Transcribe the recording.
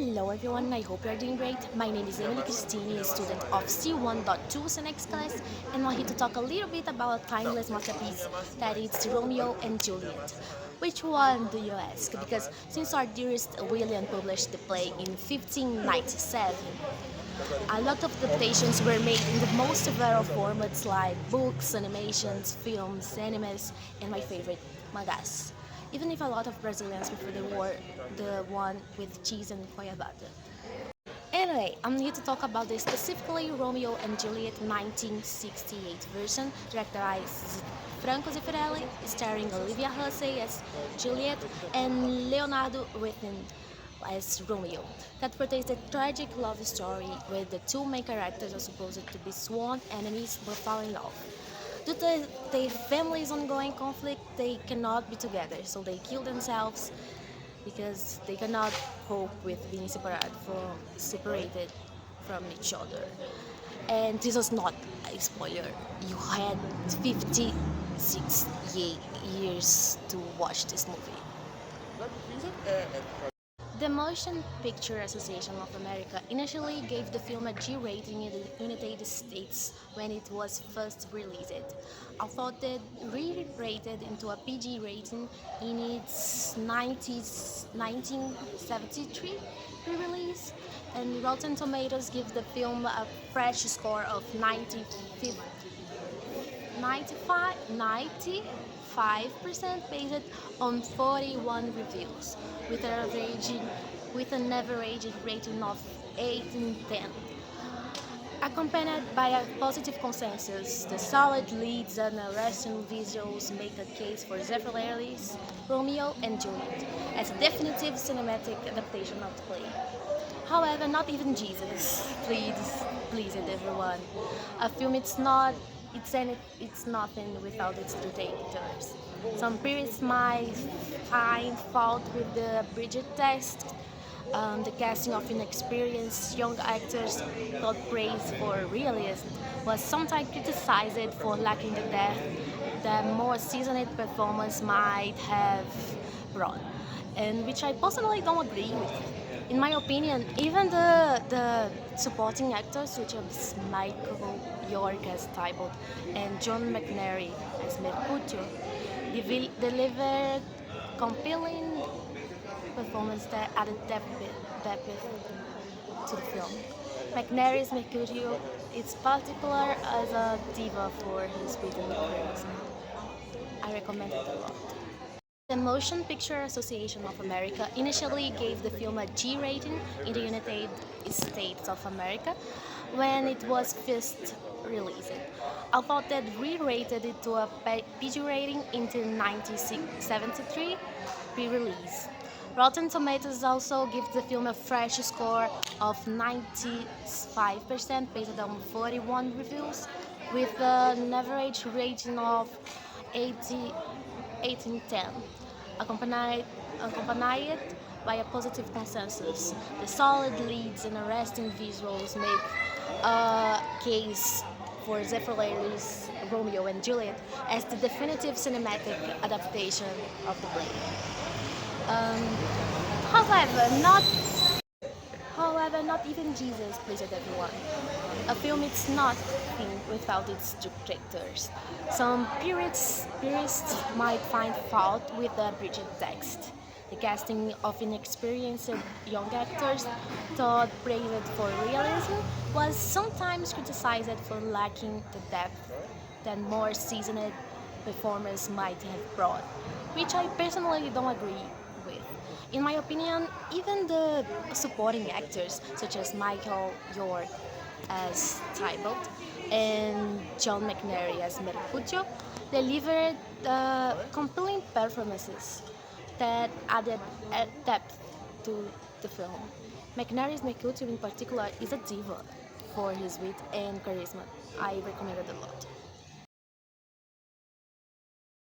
Hello everyone, I hope you are doing great. My name is Emily Cristini, a student of C1.2 next class, and I'm here to talk a little bit about a timeless masterpiece that is Romeo and Juliet. Which one do you ask? Because since our dearest William published the play in 1597, a lot of adaptations were made in the most varied formats like books, animations, films, animes, and my favorite, mangas. Even if a lot of Brazilians prefer the one with cheese and goiabada. Anyway, I'm here to talk about the specifically Romeo and Juliet 1968 version, directed by Franco Zeffirelli, starring Olivia Hussey as Juliet and Leonardo Whitman as Romeo, that portrays a tragic love story where the two main characters are supposed to be sworn enemies but fall in love. Due to their family's ongoing conflict, they cannot be together, so they kill themselves because they cannot cope with being separated from each other. And this was not a spoiler. You had 56 years to watch this movie. The Motion Picture Association of America initially gave the film a G rating in the United States when it was first released. Although it re-rated into a PG rating in its 1973 re-release, and Rotten Tomatoes give the film a fresh score of 95% based on 41 reviews, with an average rating of 8 in 10. Accompanied by a positive consensus, the solid leads and arresting visuals make a case for Zeffirelli's Romeo and Juliet as a definitive cinematic adaptation of the play. However, not even Jesus pleased everyone. A film it's nothing without its detectors. Some purists might find fault with the abridged text, the casting of inexperienced young actors, not praised for realism, was sometimes criticized for lacking the depth that more seasoned performance might have brought, and which I personally don't agree with. In my opinion, even the supporting actors, such as Michael York as Tybalt and John McNary as Mercutio, delivered compelling performance that added depth to the film. McNary's Mercutio is particular as a diva for his written charisma. I recommend it a lot. The Motion Picture Association of America initially gave the film a G rating in the United States of America when it was first released, although they re-rated it to a PG rating in the 1973 re-release. Rotten Tomatoes also gives the film a fresh score of 95% based on 41 reviews, with an average rating of 1810, accompanied by a positive consensus. The solid leads and arresting visuals make a case for Zeffirelli's Romeo and Juliet as the definitive cinematic adaptation of the play. Um, however, not However, not even Jesus pleased everyone. A film is nothing without its detractors. Some purists might find fault with the abridged text. The casting of inexperienced young actors, thought praised for realism, was sometimes criticized for lacking the depth that more seasoned performers might have brought, which I personally don't agree with. In my opinion, even the supporting actors, such as Michael York as Tybalt and John McNary as Mercutio, delivered compelling performances that added depth to the film. McNary's Mercutio, in particular, is a diva for his wit and charisma. I recommend it a lot.